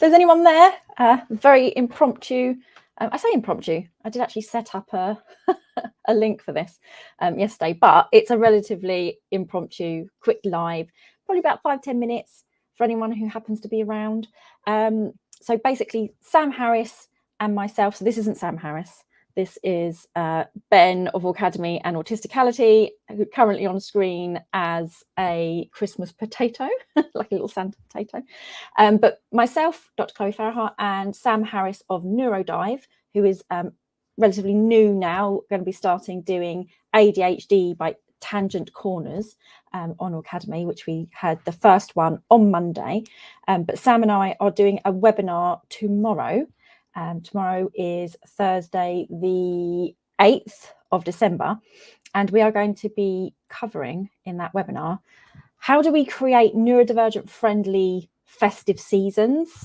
there's anyone there, very impromptu. I say impromptu. I did actually set up a link for this yesterday, but it's a relatively impromptu, quick live, probably about 5-10 minutes for anyone who happens to be around. So basically, Sam Harris and myself. So this isn't Sam Harris. This is Ben of Academy and Autisticality, who currently on screen as a Christmas potato, like a little Santa potato. But myself, Dr. Chloe Farahart, and Sam Harris of Neurodive, who is relatively new now, going to be starting doing ADHD by tangent corners on Academy, which we had the first one on Monday. But Sam and I are doing a webinar tomorrow. Tomorrow is Thursday, the 8th of December, and we are going to be covering in that webinar, how do we create neurodivergent friendly festive seasons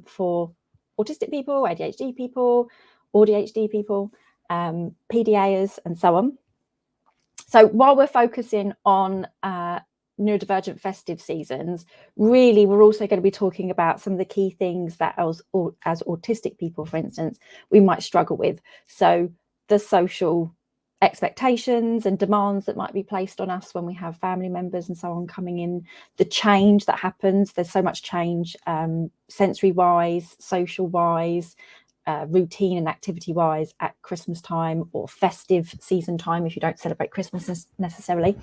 for autistic people, ADHD people, ADHD people, PDAs and so on. So while we're focusing on neurodivergent festive seasons, really we're also going to be talking about some of the key things that as autistic people, for instance, we might struggle with. So the social expectations and demands that might be placed on us when we have family members and so on coming in, the change that happens. There's so much change sensory wise, social wise, routine and activity wise at Christmas time or festive season time if you don't celebrate Christmas necessarily.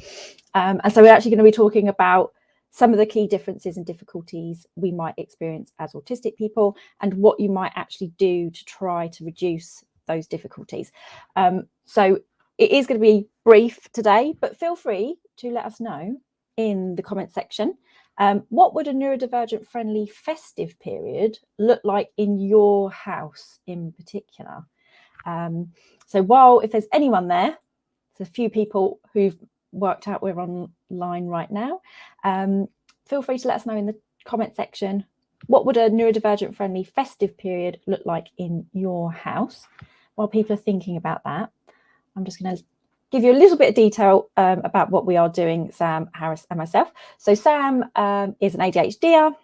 And so we're actually going to be talking about some of the key differences and difficulties we might experience as autistic people and what you might actually do to try to reduce those difficulties. So it is going to be brief today, but feel free to let us know in the comment section. What would a neurodivergent friendly festive period look like in your house in particular? So while, if there's anyone there, there's a few people who've worked out we're online right now, feel free to let us know in the comment section, what would a neurodivergent friendly festive period look like in your house? While people are thinking about that, I'm just going to give you a little bit of detail about what we are doing, Sam Harris and myself. So Sam is an ADHDer,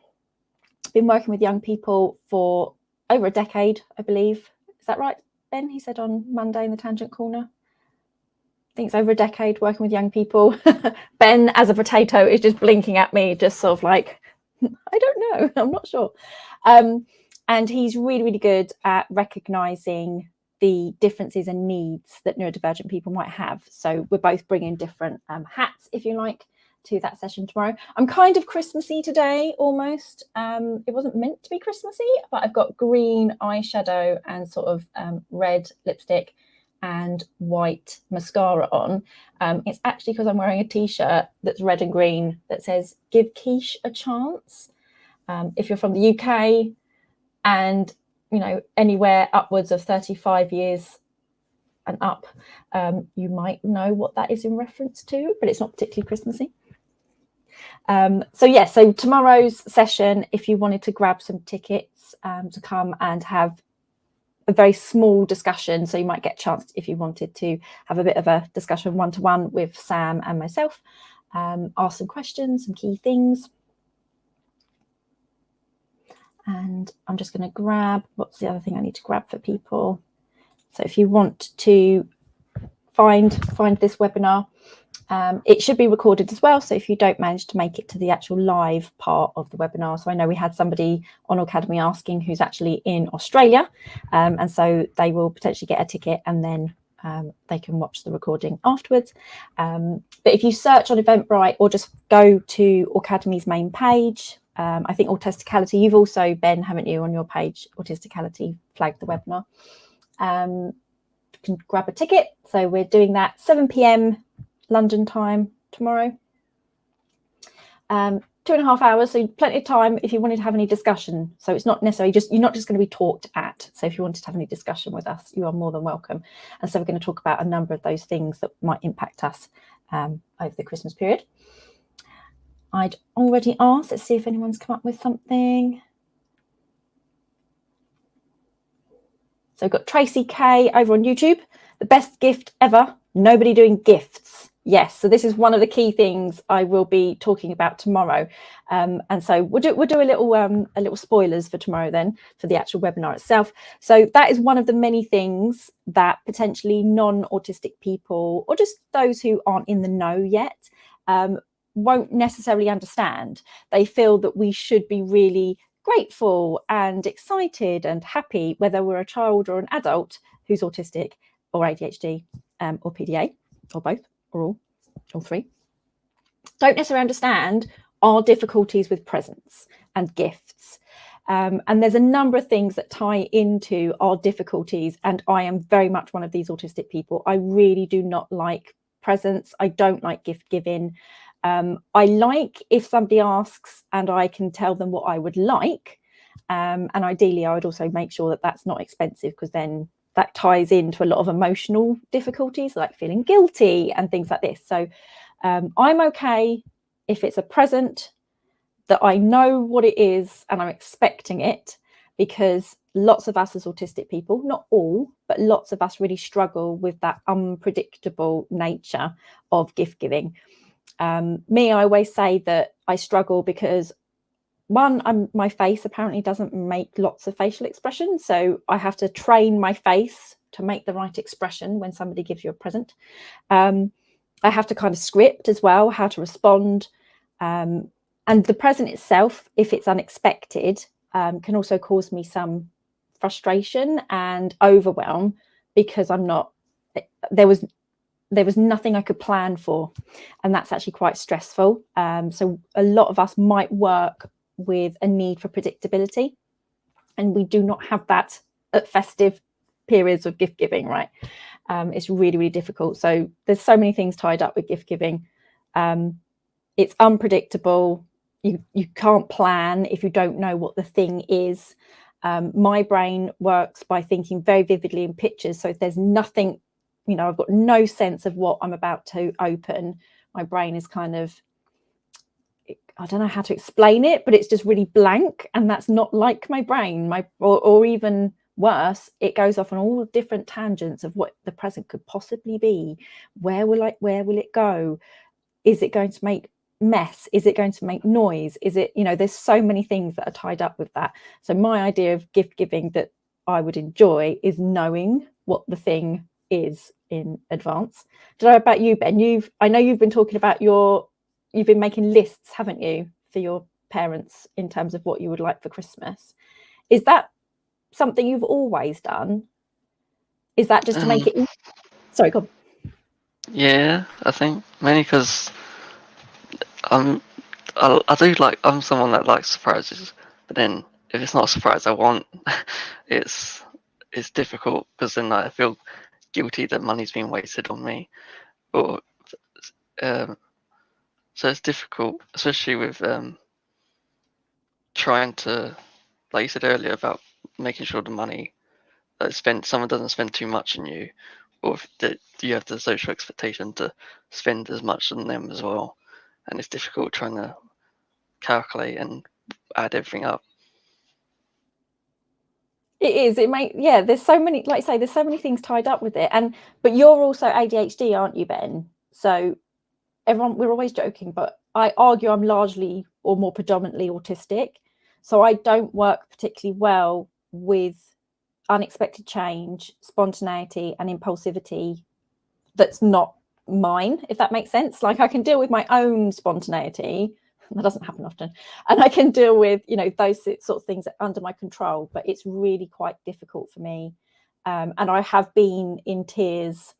been working with young people for over a decade, I believe. Is that right, Ben? He said on Monday in the Tangent Corner. I think it's over a decade working with young people. Ben, as a potato, is just blinking at me, just sort of like, I don't know, I'm not sure. And he's really, really good at recognising the differences and needs that neurodivergent people might have. So we're both bringing different hats, if you like, to that session tomorrow. I'm kind of Christmassy today, almost. It wasn't meant to be Christmassy, but I've got green eyeshadow and sort of red lipstick and white mascara on. It's actually because I'm wearing a t-shirt that's red and green that says, "Give Quiche a chance." If you're from the UK and anywhere upwards of 35 years and up, you might know what that is in reference to, but it's not particularly Christmassy. So tomorrow's session, if you wanted to grab some tickets to come and have a very small discussion, so you might get a chance if you wanted to have a bit of a discussion one-to-one with Sam and myself, ask some questions, some key things. And I'm just going to grab, what's the other thing I need to grab for people? So if you want to find this webinar, it should be recorded as well. So if you don't manage to make it to the actual live part of the webinar, so I know we had somebody on Academy asking who's actually in Australia, and so they will potentially get a ticket and then they can watch the recording afterwards. But if you search on Eventbrite or just go to Academy's main page, I think Autisticality, you've also, Ben, haven't you, on your page, Autisticality flagged the webinar. You can grab a ticket. So we're doing that 7 p.m. London time tomorrow. 2.5 hours, so plenty of time if you wanted to have any discussion. So it's not necessarily you're not just going to be talked at. So if you wanted to have any discussion with us, you are more than welcome. And so we're going to talk about a number of those things that might impact us over the Christmas period. I'd already asked, let's see if anyone's come up with something. So we've got Tracy K over on YouTube. The best gift ever, nobody doing gifts. Yes, so this is one of the key things I will be talking about tomorrow, and so we'll do a little spoilers for tomorrow then for the actual webinar itself. So that is one of the many things that potentially non-autistic people, or just those who aren't in the know yet, won't necessarily understand. They feel that we should be really grateful and excited and happy, whether we're a child or an adult who's autistic or ADHD or PDA or both or all or three. Don't necessarily understand our difficulties with presents and gifts. And there's a number of things that tie into our difficulties. And I am very much one of these autistic people. I really do not like presents. I don't like gift giving. I like if somebody asks and I can tell them what I would like. And ideally, I would also make sure that that's not expensive, because then that ties into a lot of emotional difficulties, like feeling guilty and things like this. So I'm okay if it's a present that I know what it is and I'm expecting it, because lots of us as autistic people, not all, but lots of us really struggle with that unpredictable nature of gift giving. Me, I always say that I struggle because, one, my face apparently doesn't make lots of facial expression, so I have to train my face to make the right expression when somebody gives you a present. I have to kind of script as well how to respond, and the present itself, if it's unexpected, can also cause me some frustration and overwhelm, because there was nothing I could plan for, and that's actually quite stressful. So a lot of us might work with a need for predictability, and we do not have that at festive periods of gift giving, right? It's really, really difficult. So there's so many things tied up with gift giving. It's unpredictable. You can't plan if you don't know what the thing is. My brain works by thinking very vividly in pictures. So if there's nothing, I've got no sense of what I'm about to open, my brain is kind of, I don't know how to explain it, but it's just really blank. And that's not like my brain, or even worse, it goes off on all different tangents of what the present could possibly be. Where will it go? Is it going to make mess? Is it going to make noise? Is it, there's so many things that are tied up with that. So my idea of gift giving that I would enjoy is knowing what the thing is in advance. I don't know about you, Ben. I know you've been talking about you've been making lists, haven't you, for your parents in terms of what you would like for Christmas. Is that something you've always done? Is that just to make it sorry, go on. Yeah, I think mainly because I'm someone that likes surprises, but then if it's not a surprise I want, it's difficult, because then I feel guilty that money's being wasted on me, or so it's difficult, especially with trying to, like you said earlier, about making sure the money that someone doesn't spend too much on you, or that you have the social expectation to spend as much on them as well, and it's difficult trying to calculate and add everything up. It is. There's so many, like I say, there's so many things tied up with it. But you're also ADHD, aren't you, Ben? So we're always joking, but I argue I'm largely or more predominantly autistic. So I don't work particularly well with unexpected change, spontaneity, and impulsivity that's not mine, if that makes sense. Like, I can deal with my own spontaneity. That doesn't happen often. And I can deal with, those sort of things under my control, but it's really quite difficult for me. And I have been in tears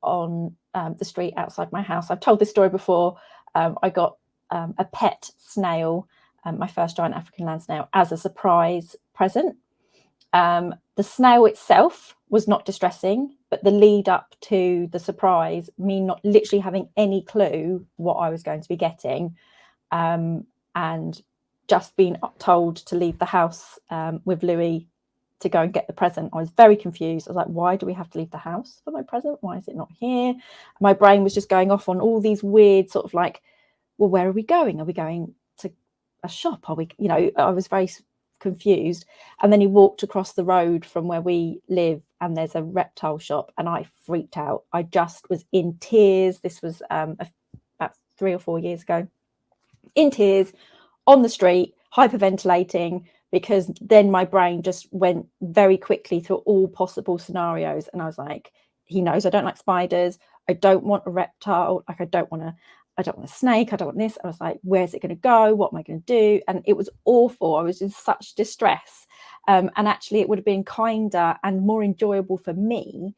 on the street outside my house. I've told this story before. I got a pet snail, my first giant African land snail, as a surprise present. The snail itself was not distressing, but the lead up to the surprise, me not literally having any clue what I was going to be getting, and just being told to leave the house with Louis to go and get the present. I was very confused. I was like, why do we have to leave the house for my present? Why is it not here? My brain was just going off on all these weird sort of like, well, where are we going? Are we going to a shop? Are we, I was very confused. And then he walked across the road from where we live and there's a reptile shop, and I freaked out. I just was in tears. This was about 3 or 4 years ago. In tears on the street, hyperventilating, because then my brain just went very quickly through all possible scenarios. And I was like, he knows I don't like spiders. I don't want a reptile. Like, I don't want a snake. I don't want this. I was like, where's it going to go? What am I going to do? And it was awful. I was in such distress. And actually, it would have been kinder and more enjoyable for me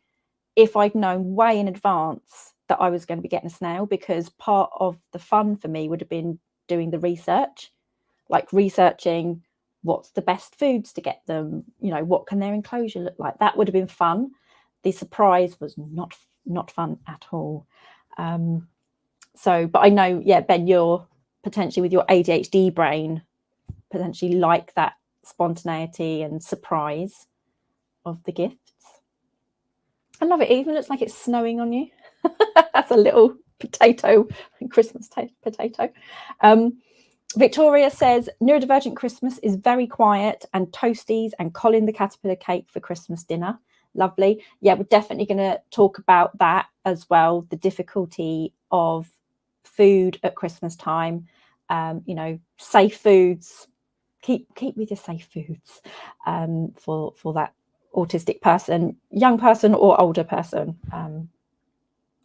if I'd known way in advance that I was going to be getting a snail, because part of the fun for me would have been doing the research, like researching what's the best foods to get them, you know, what can their enclosure look like. That would have been fun. The surprise was not fun at all. So, but I know, yeah, Ben, you're potentially, with your ADHD brain, potentially like that spontaneity and surprise of the gifts. I love it. It even looks like it's snowing on you. That's a little potato, Christmas potato. Victoria says, Neurodivergent Christmas is very quiet, and toasties and Colin the caterpillar cake for Christmas dinner. Lovely. Yeah, we're definitely going to talk about that as well. The difficulty of food at Christmas time. You know, safe foods. Keep with your safe foods for that autistic person, young person or older person.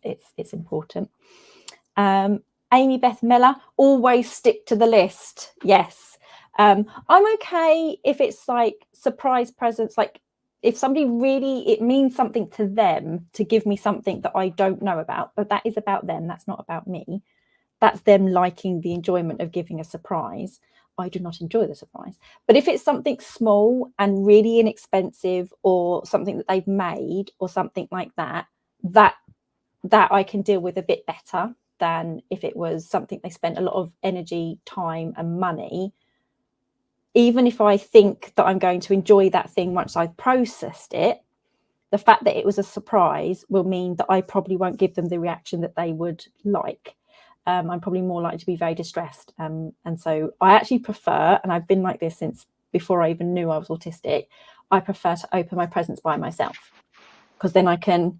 It's important. Amy Beth Miller, always stick to the list. Yes. I'm okay if it's like surprise presents, like if somebody really, it means something to them to give me something that I don't know about, but that is about them. That's not about me. That's them liking the enjoyment of giving a surprise. I do not enjoy the surprise. But if it's something small and really inexpensive, or something that they've made or something like that, that I can deal with a bit better than if it was something they spent a lot of energy, time and money. Even if I think that I'm going to enjoy that thing once I've processed it, the fact that it was a surprise will mean that I probably won't give them the reaction that they would like. I'm probably more likely to be very distressed. And so I actually prefer, and I've been like this since before I even knew I was autistic, I prefer to open my presents by myself, because then I can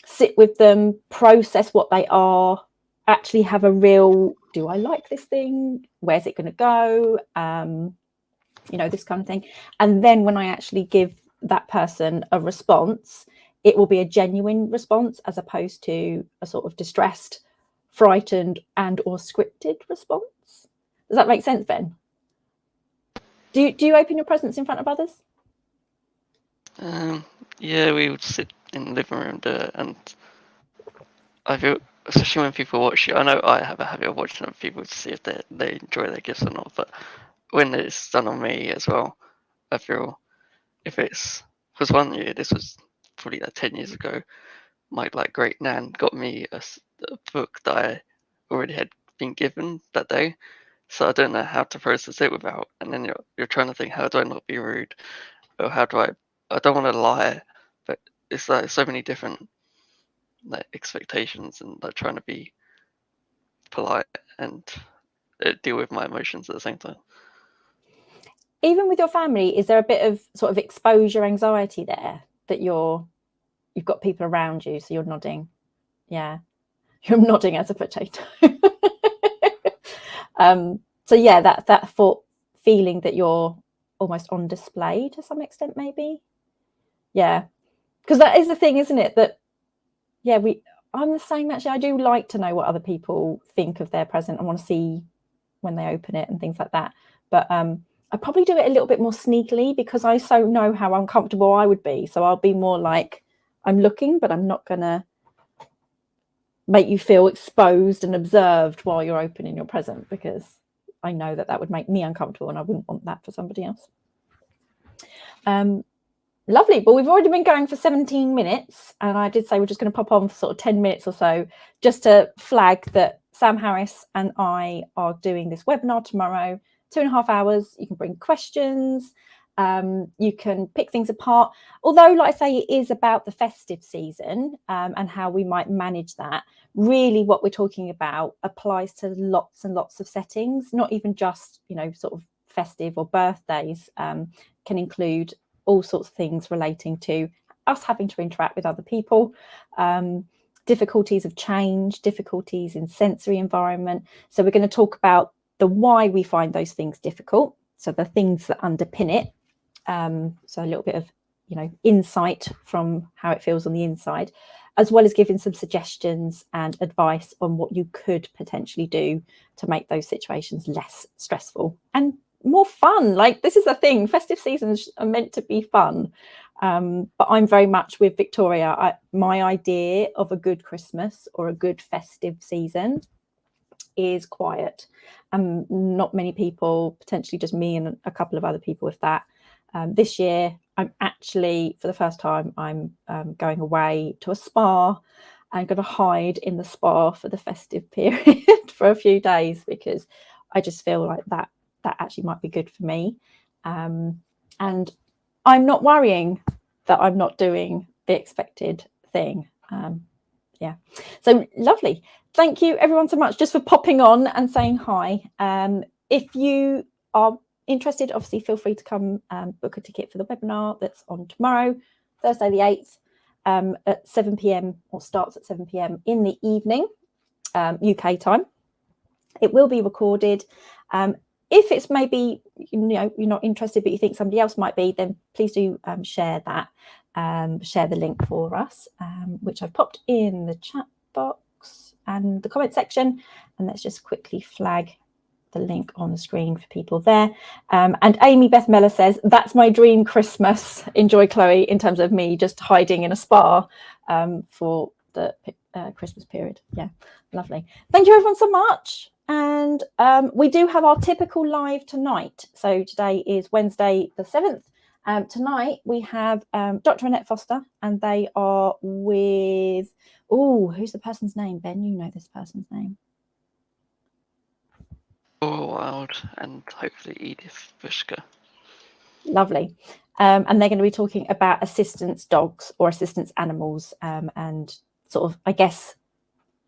sit with them, process what they are, actually have a real, do I like this thing? Where's it going to go? You know, this kind of thing. And then when I actually give that person a response, it will be a genuine response, as opposed to a sort of distressed, frightened and or scripted response. Does that make sense, Ben? Do you open your presents in front of others? Yeah, we would sit in the living room and do it, and I feel, especially when people watch it, I know I have a habit of watching other people to see if they enjoy their gifts or not, but when it's done on me as well, I feel, if it's, because one year, this was probably like 10 years ago, my like great nan got me a book that I already had been given that day, so I don't know how to process it without, and then you're trying to think, how do I not be rude, or how do I don't want to lie, but it's like so many different like expectations, and like trying to be polite and deal with my emotions at the same time. Even with your family, is there a bit of sort of exposure anxiety there, that you've got people around you, so you're nodding? Yeah, you're nodding as a potato. So yeah, that feeling that you're almost on display to some extent, maybe. Yeah, because that is the thing, isn't it? That, yeah, I'm the same actually. I do like to know what other people think of their present. I want to see when they open it and things like that. But I probably do it a little bit more sneakily, because I so know how uncomfortable I would be. So I'll be more like, I'm looking, but I'm not gonna make you feel exposed and observed while you're opening your present, because I know that would make me uncomfortable, and I wouldn't want that for somebody else. Lovely. Well, we've already been going for 17 minutes, and I did say we're just going to pop on for sort of 10 minutes or so, just to flag that Sam Harris and I are doing this webinar tomorrow, 2.5 hours. You can bring questions. You can pick things apart. Although, like I say, it is about the festive season and how we might manage that. Really, what we're talking about applies to lots and lots of settings, not even just, you know, sort of festive or birthdays. Can include all sorts of things relating to us having to interact with other people, difficulties of change, difficulties in sensory environment. So we're going to talk about the why we find those things difficult, so the things that underpin it. So a little bit of, insight from how it feels on the inside, as well as giving some suggestions and advice on what you could potentially do to make those situations less stressful and more fun. Like, this is the thing, festive seasons are meant to be fun. But I'm very much with Victoria. My idea of a good Christmas or a good festive season is quiet. Not many people, potentially just me and a couple of other people with that. This year, I'm actually, for the first time, I'm going away to a spa. I'm going to hide in the spa for the festive period for a few days, because I just feel like that actually might be good for me. And I'm not worrying that I'm not doing the expected thing. Yeah, so lovely. Thank you everyone so much just for popping on and saying hi. If you are interested, obviously feel free to come book a ticket for the webinar that's on tomorrow, Thursday the 8th, at 7 p.m, or starts at 7 p.m. in the evening, UK time. It will be recorded. If it's maybe, you're not interested, but you think somebody else might be, then please do share that. Share the link for us, which I've popped in the chat box and the comment section. And let's just quickly flag the link on the screen for people there. And Amy Beth Meller says, that's my dream Christmas. Enjoy, Chloe, in terms of me just hiding in a spa for the Christmas period. Yeah, lovely. Thank you everyone so much. And we do have our typical live tonight. So today is Wednesday the 7th. Tonight we have Dr. Annette Foster, and they are with, who's the person's name? Ben, you know this person's name. Wild, and hopefully Edith Bushka. Lovely. And they're going to be talking about assistance dogs or assistance animals, and sort of, I guess,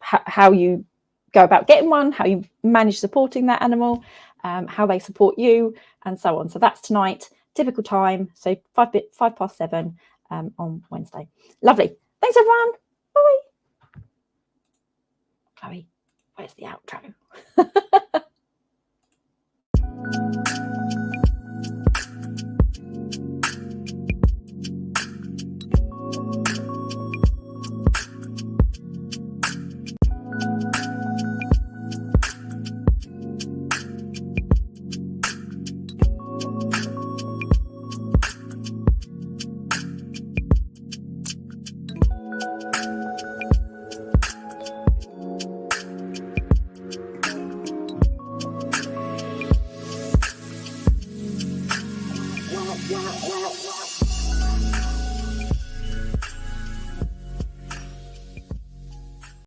how you go about getting one, how you manage supporting that animal, how they support you, and so on. So that's tonight, typical time, so 7:05 on Wednesday. Lovely. Thanks everyone. Bye. Chloe, where's the outro?